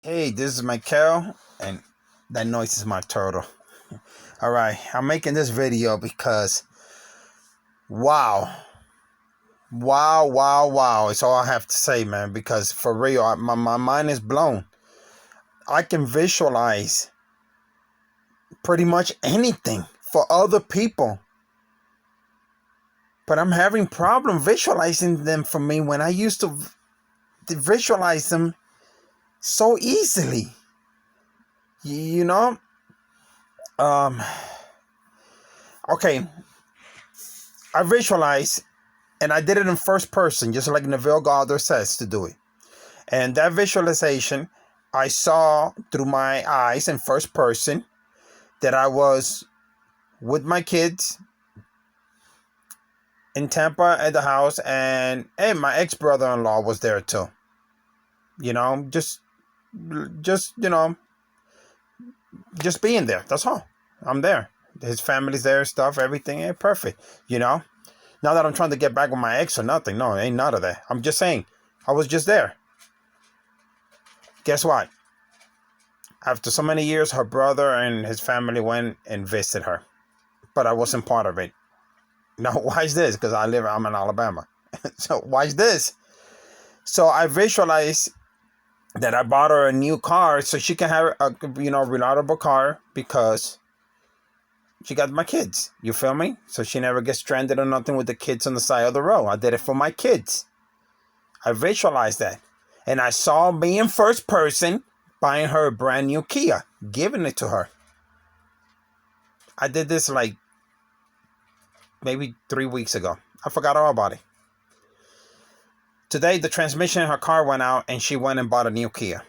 Hey, this is Michael, and that noise is my turtle. All right, I'm making this video because wow, wow. It's all I have to say, man. Because for real, my mind is blown. I can visualize pretty much anything for other people, but I'm having problem visualizing them for me when I used to visualize them so easily. You know, um, okay, I visualize. And I did it in first person, just like Neville Goddard says to do it. And that visualization, I saw through my eyes in first person that I was with my kids in Tampa at the house, and hey, my ex-brother-in-law was there too. You know, just just being there. That's all. I'm there. His family's there, stuff, everything ain't perfect. You know, not that I'm trying to get back with my ex or nothing. No, ain't none of that. I'm just saying, I was just there. Guess what? After so many years, her brother and his family went and visited her, but I wasn't part of it. Now, why is this? Because I'm in Alabama. So why is this? So I visualize that I bought her a new car so she can have a reliable car because she got my kids. You feel me? So she never gets stranded or nothing with the kids on the side of the road. I did it for my kids. I visualized that, and I saw me in first person buying her a brand new Kia, giving it to her. I did this like maybe 3 weeks ago. I forgot all about it. Today, the transmission in her car went out and she went and bought a new Kia.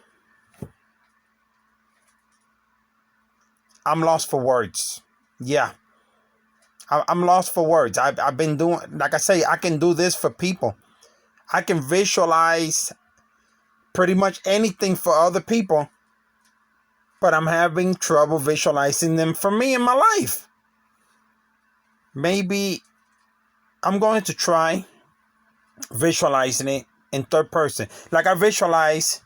I'm lost for words. Yeah, I'm lost for words. I've been doing, like I say, I can do this for people. I can visualize pretty much anything for other people, but I'm having trouble visualizing them for me in my life. Maybe I'm going to try visualizing it in third person. Like I visualize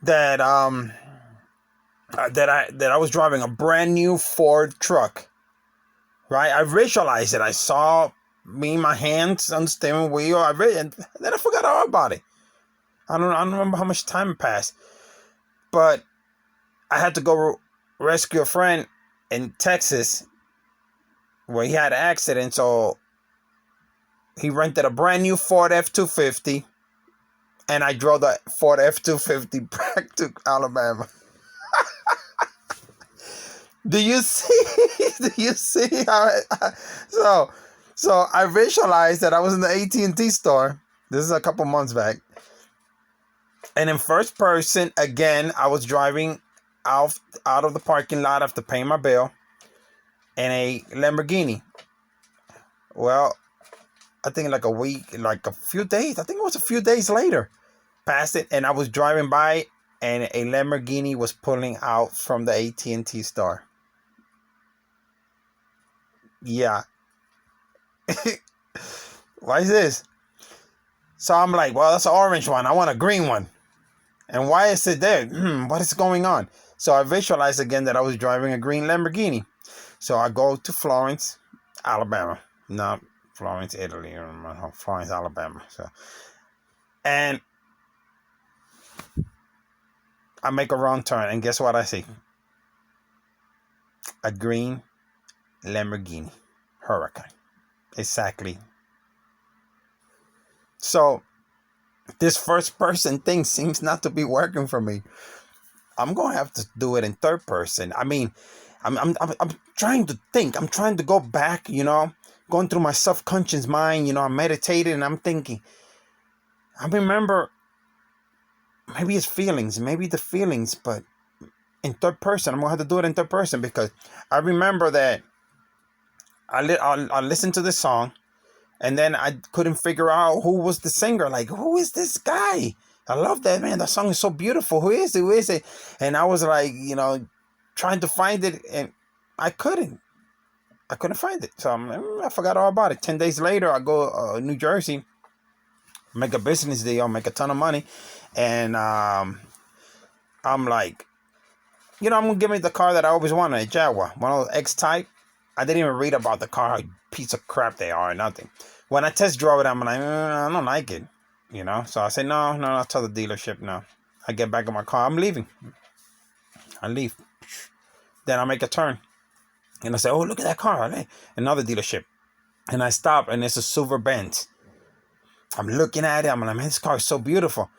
that that I was driving a brand new Ford truck. Right? I visualized it. I saw me, my hands on the steering wheel. And then I forgot all about it. I don't remember how much time passed. But I had to go rescue a friend in Texas where he had an accident. So he rented a brand new Ford F-250. And I drove the Ford F-250 back to Alabama. Do you see? Do you see how? So I visualized that I was in the AT&T store. This is a couple months back, and in first person again, I was driving out of the parking lot after paying my bill in a Lamborghini. Well, I think like a week, like a few days. I think it was a few days later. Passed it, and I was driving by, and a Lamborghini was pulling out from the AT&T store. Yeah. Why is this? So I'm like, well, that's an orange one. I want a green one. And why is it there? What is going on? So I visualized again that I was driving a green Lamborghini. So I go to Florence, Alabama. Not Florence, Italy. Florence, Alabama. And I make a wrong turn. And guess what I see? A green Lamborghini Huracan. Exactly. So this first person thing seems not to be working for me. I'm going to have to do it in third person. I mean, I'm trying to think. I'm trying to go back, going through my subconscious mind. I'm meditating and I'm thinking. I remember maybe it's feelings, maybe the feelings, but in third person. I'm going to have to do it in third person because I remember that I listened to this song and then I couldn't figure out who was the singer. Like, who is this guy? I love that, man. That song is so beautiful. Who is it? Who is it? And I was like, trying to find it, and I couldn't find it. So I forgot all about it. 10 days later, I go New Jersey, make a business deal, make a ton of money, and I'm like, I'm going to give me the car that I always wanted, a Jaguar. One of those X-Type. I didn't even read about the car, how piece of crap they are or nothing. When I test drove it, I'm like, I don't like it. So I say, no, I'll tell the dealership no. I get back in my car. I'm leaving. I leave. Then I make a turn. And I say, oh, look at that car. Another dealership. And I stop, and it's a silver Benz. I'm looking at it. I'm like, man, this car is so beautiful.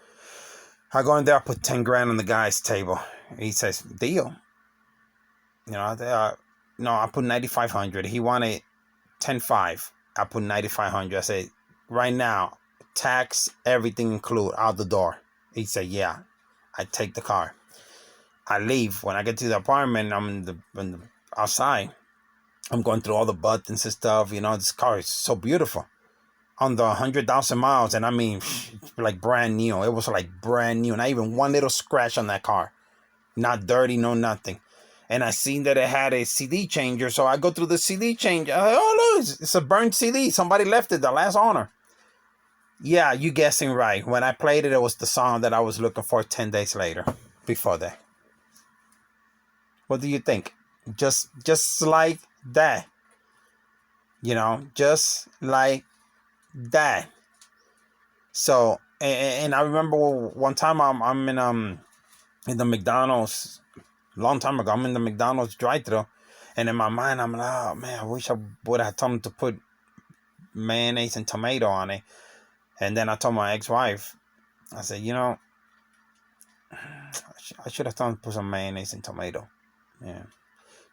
I go in there. I put 10 grand on the guy's table. He says, deal. No, I put 9,500. He wanted 10.5. I put 9,500. I said, right now, tax, everything included, out the door. He said, yeah. I take the car. I leave. When I get to the apartment, I'm in the outside. I'm going through all the buttons and stuff. This car is so beautiful. Under 100,000 miles, and I mean, like brand new. It was like brand new. Not even one little scratch on that car. Not dirty, no nothing. And I seen that it had a CD changer, so I go through the CD changer. Oh, look, it's a burnt CD. Somebody left it, the last owner. Yeah, you guessing right. When I played it, it was the song that I was looking for 10 days later, before that. What do you think? Just like that. Just like that. So, and I remember one time I'm in the McDonald's, long time ago. I'm in the McDonald's drive-thru, and in my mind I'm like, oh man, I wish I would have told them to put mayonnaise and tomato on it. And then I told my ex-wife, I said, I should have told them to put some mayonnaise and tomato. Yeah.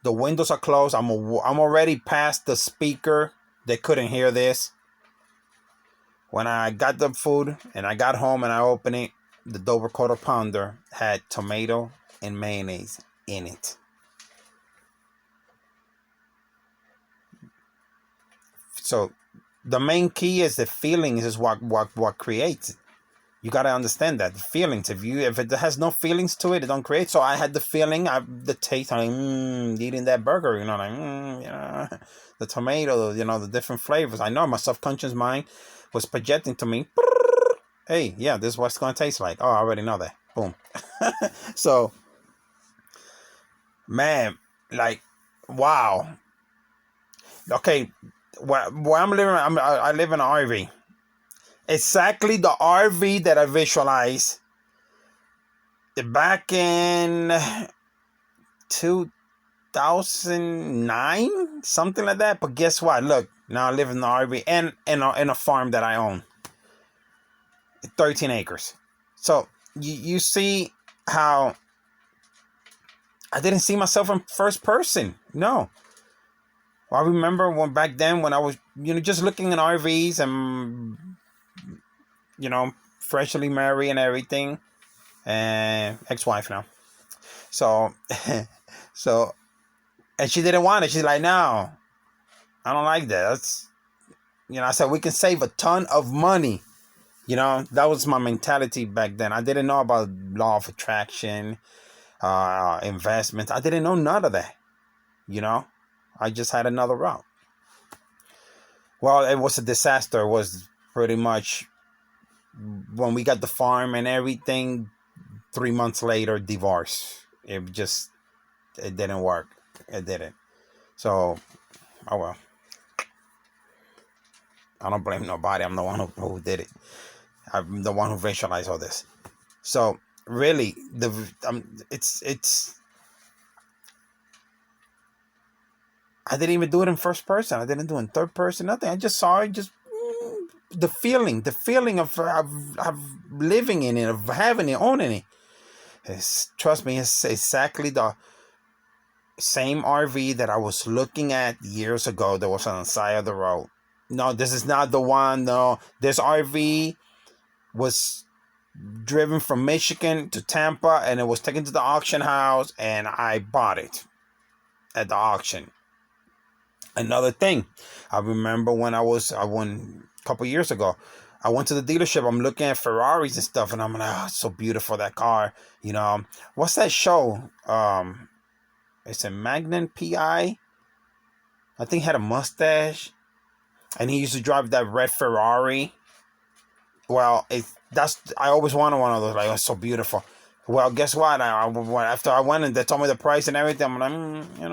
The windows are closed. I'm already past the speaker. They couldn't hear this. When I got the food and I got home and I opened it, the Dover Quarter Pounder had tomato and mayonnaise in it. So the main key is the feelings is what creates it. You got to understand that the feelings. If it has no feelings to it, it don't create. So I had the feeling, the taste, like eating that burger. The tomato, the different flavors. I know my subconscious mind was projecting to me. Hey, yeah, this is what it's gonna taste like. Oh, I already know that. Boom. So, man, like, wow. Okay, where I'm living, I live in an RV. Exactly the RV that I visualized back in 2009, something like that. But guess what? Look, now I live in the RV and in a farm that I own. 13 acres. So you see how I didn't see myself in first person. No. Well, I remember back then when I was, just looking in RVs and, freshly married and everything, and ex-wife now. So, and she didn't want it. She's like, no, I don't like that. That's, I said, we can save a ton of money. That was my mentality back then. I didn't know about law of attraction, investments. I didn't know none of that. I just had another route. Well, it was a disaster. It was pretty much when we got the farm and everything, 3 months later, divorce. It didn't work. It didn't. So, oh well. I don't blame nobody. I'm the one who did it. I'm the one who visualized all this. So really, it's. I didn't even do it in first person. I didn't do it in third person. Nothing. I just saw it. Just the feeling of living in it, of having it, owning it. Trust me, it's exactly the same RV that I was looking at years ago. That was on the side of the road. No, this is not the one. No, this RV was driven from Michigan to Tampa, and it was taken to the auction house, and I bought it at the auction. Another thing, I remember when I went a couple years ago, I went to the dealership. I'm looking at Ferraris and stuff, and I'm like, oh, it's so beautiful, that car. What's that show? It's a Magnum P.I. I think he had a mustache, and he used to drive that red Ferrari. Well, I always wanted one of those. Like, it's so beautiful. Well, guess what? After I went and they told me the price and everything, I'm like,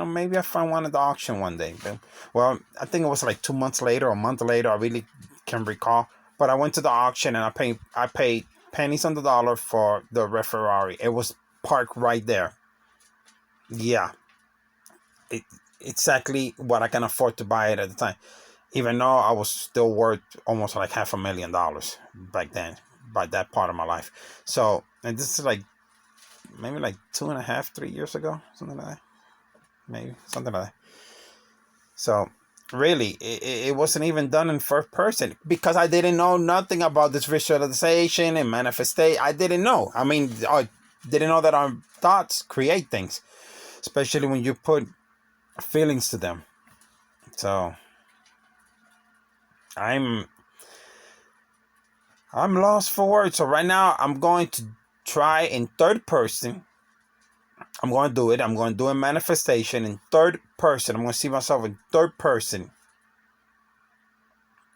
maybe I find one at the auction one day. But, well, I think it was like 2 months later or a month later. I really can't recall. But I went to the auction and I paid pennies on the dollar for the red Ferrari. It was parked right there. Yeah, exactly what I can afford to buy it at the time. Even though I was still worth almost like $500,000 back then, by that part of my life. So, and this is like maybe like 2.5, 3 years ago, something like that. Maybe something like that. So, really, it wasn't even done in first person because I didn't know nothing about this visualization and manifestation. I didn't know. I mean, I didn't know that our thoughts create things, especially when you put feelings to them. So, I'm lost for words. So right now I'm going to try in third person. I'm going to do it. I'm going to do a manifestation in third person. I'm going to see myself in third person.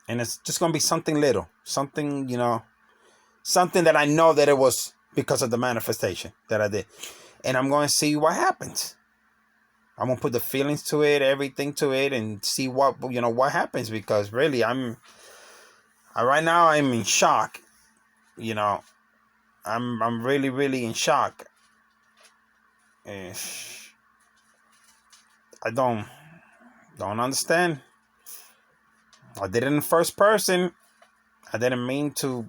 And it's just going to be something little. Something, something that I know that it was because of the manifestation that I did. And I'm going to see what happens. I'm going to put the feelings to it, everything to it, and see what happens. Because really, right now I'm in shock. I'm really, really in shock. I don't understand. I did it in first person. I didn't mean to,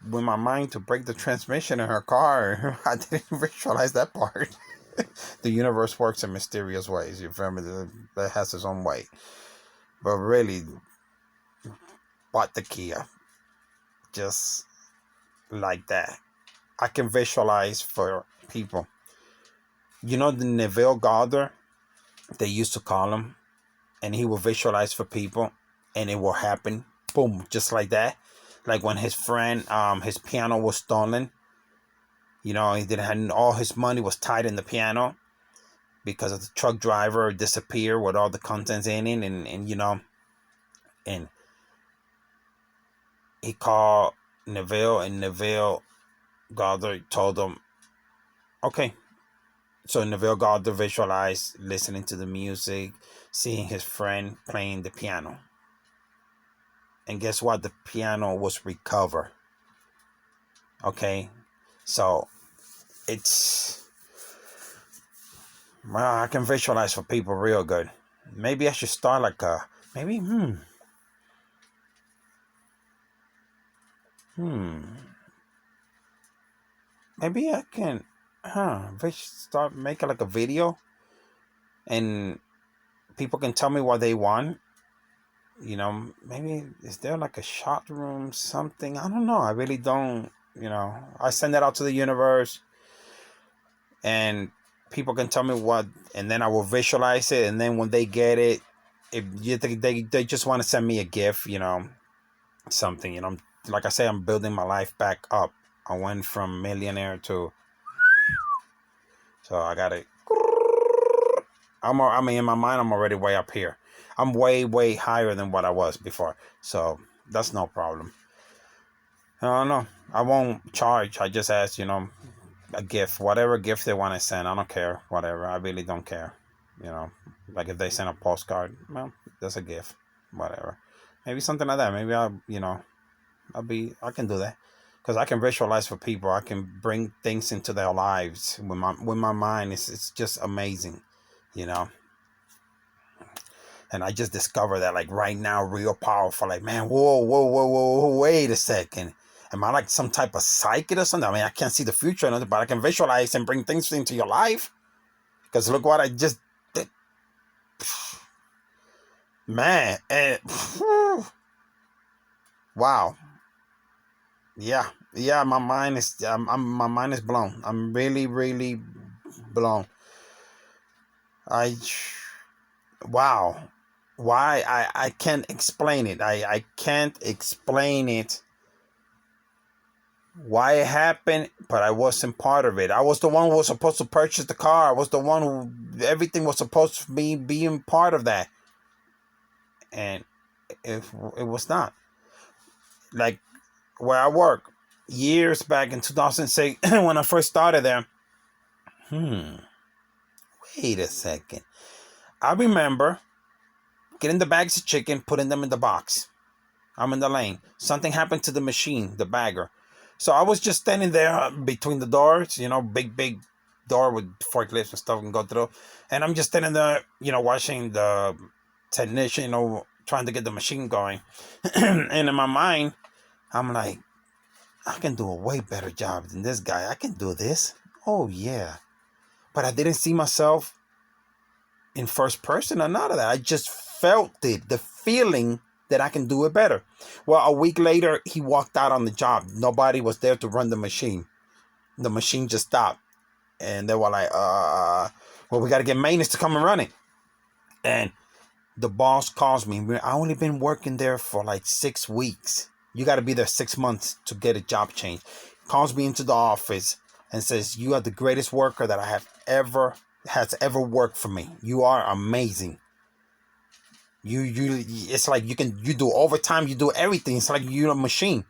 with my mind, to break the transmission in her car. I didn't visualize that part. The universe works in mysterious ways. You feel me? That has its own way. But really, bought the Kia. Just like that. I can visualize for people. The Neville Goddard, they used to call him, and he will visualize for people, and it will happen. Boom, just like that. Like when his friend, his piano was stolen. He didn't have all his money was tied in the piano because of the truck driver disappeared with all the contents in it, and he called Neville, and Neville Goddard told him, okay. So Neville Goddard visualized listening to the music, seeing his friend playing the piano. And guess what? The piano was recovered. Okay? So, I can visualize for people real good. Maybe I should start like maybe I can, start making like a video and people can tell me what they want. Maybe is there like a shot room, something? I don't know. I really don't, I send that out to the universe and people can tell me what, and then I will visualize it. And then when they get it, if you think they just want to send me a gift, something, like I say, I'm building my life back up. I went from millionaire to, so I got it. In my mind, I'm already way up here. I'm way, way higher than what I was before. So that's no problem. I don't know. I won't charge. I just ask, a gift, whatever gift they want to send. I don't care. Whatever. I really don't care. Like if they send a postcard, well, that's a gift. Whatever. Maybe something like that. Maybe I can do that. Because I can visualize for people. I can bring things into their lives with my mind. It's just amazing. And I just discovered that like right now, real powerful. Like, man, whoa, wait a second. Am I like some type of psychic or something? I mean, I can't see the future or nothing, but I can visualize and bring things into your life. Because look what I just did. Man, wow. Yeah, my mind is my mind is blown. I'm really, really blown. Wow. Why? I can't explain it. I can't explain it. Why it happened, but I wasn't part of it. I was the one who was supposed to purchase the car. I was the one who, everything was supposed to be being part of that. And it was not. Like where I work, years back in 2006, when I first started there, Wait a second. I remember getting the bags of chicken, putting them in the box. I'm in the lane. Something happened to the machine, the bagger. So I was just standing there between the doors, big door with forklifts and stuff can go through. And I'm just standing there, watching the technician, trying to get the machine going. And in my mind, I'm like, I can do a way better job than this guy. I can do this. Oh, yeah. But I didn't see myself in first person or none of that. I just felt it, the feeling that I can do it better. Well, a week later, he walked out on the job. Nobody was there to run the machine. The machine just stopped. And they were like, well, we got to get maintenance to come and run it. And the boss calls me. I only been working there for like 6 weeks. You got to be there 6 months to get a job change. Calls me into the office and says, you are the greatest worker that I have has ever worked for me. You are amazing. It's like you do overtime, you do everything. It's like you're a machine.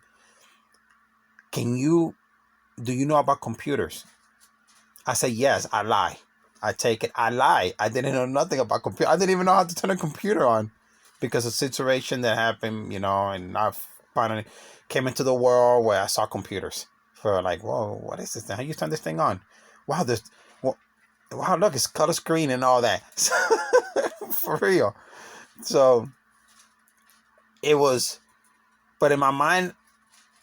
Do you know about computers? I say, yes, I lie. I take it, I lie. I didn't know nothing about computer. I didn't even know how to turn a computer on because of the situation that happened, and I finally came into the world where I saw computers. For like, whoa, what is this thing? How you turn this thing on? Wow, wow, look, it's color screen and all that. For real. So it was, but in my mind,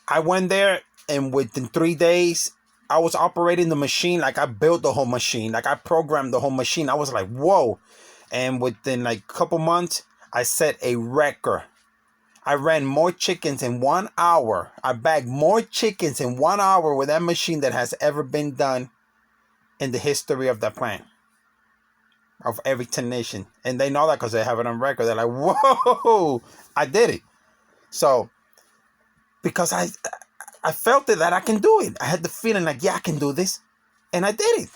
I went there and within 3 days, I was operating the machine. Like I built the whole machine. Like I programmed the whole machine. I was like, whoa. And within like a couple months, I set a record. I ran more chickens in 1 hour. I bagged more chickens in 1 hour with that machine that has ever been done in the history of that plant. Of every technician. And they know that because they have it on record. They're like, whoa, I did it. So, because I felt it that I can do it. I had the feeling like, yeah, I can do this. And I did it.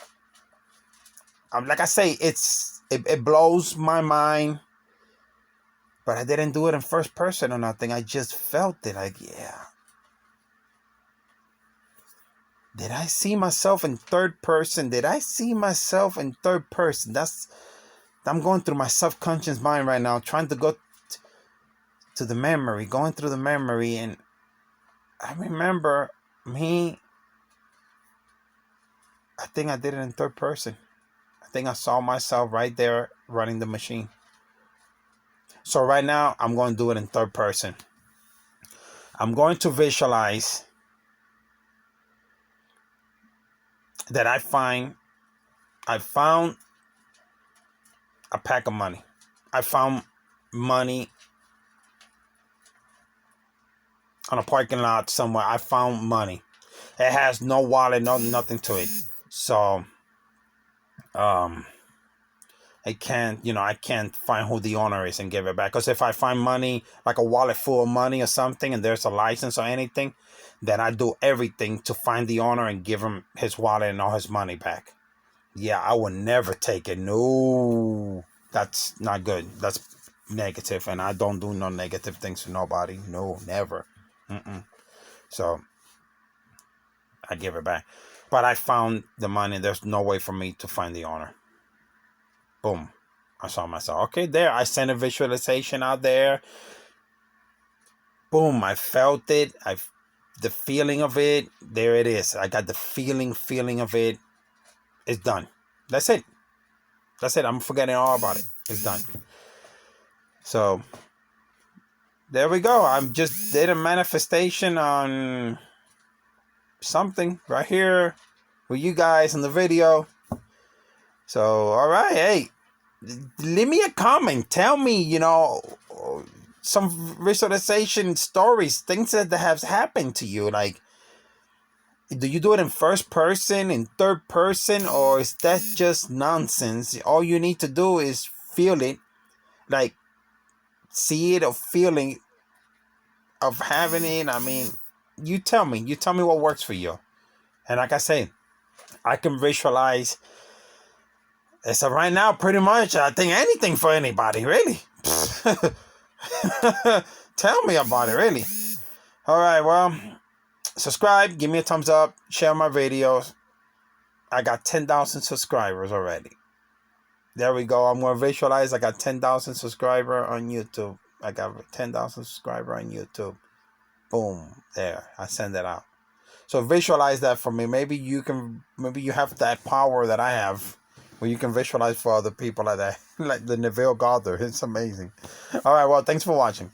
Like I say, it blows my mind. But I didn't do it in first person or nothing. I just felt it. Like, yeah. Did I see myself in third person? I'm going through my subconscious mind right now, trying to go to the memory, going through the memory. And I remember I think I did it in third person. I think I saw myself right there running the machine. So right now, I'm going to do it in third person. I'm going to visualize that I found a pack of money. I found money on a parking lot somewhere. I found money. It has no wallet, nothing to it. So, I can't find who the owner is and give it back. Because if I find money, like a wallet full of money or something, and there's a license or anything, then I do everything to find the owner and give him his wallet and all his money back. Yeah, I will never take it. No, that's not good. That's negative, and I don't do no negative things to nobody. No, never. So I give it back. But I found the money. There's no way for me to find the owner. Boom. I saw myself. Okay, there. I sent a visualization out there. Boom. I felt it. The feeling of it. There it is. I got the feeling of it. It's done. That's it. I'm forgetting all about it. It's done. So there we go. I just did a manifestation on something right here with you guys in the video. So, all right. Hey, leave me a comment. Tell me, some visualization stories, things that have happened to you. Like, do you do it in first person, in third person, or is that just nonsense? All you need to do is feel it, like see it or feeling of having it. I mean, you tell me what works for you. And like I say, I can visualize. So right now, pretty much, I think anything for anybody, really. Tell me about it, really. All right, well, subscribe, give me a thumbs up, share my videos. I got 10,000 subscribers already. There we go. I'm going to visualize. I got 10,000 subscribers on YouTube. I got 10,000 subscribers on YouTube. Boom. There. I send it out. So visualize that for me. Maybe you have that power that I have, where you can visualize for other people like that. Like the Neville Goddard. It's amazing. All right. Well, thanks for watching.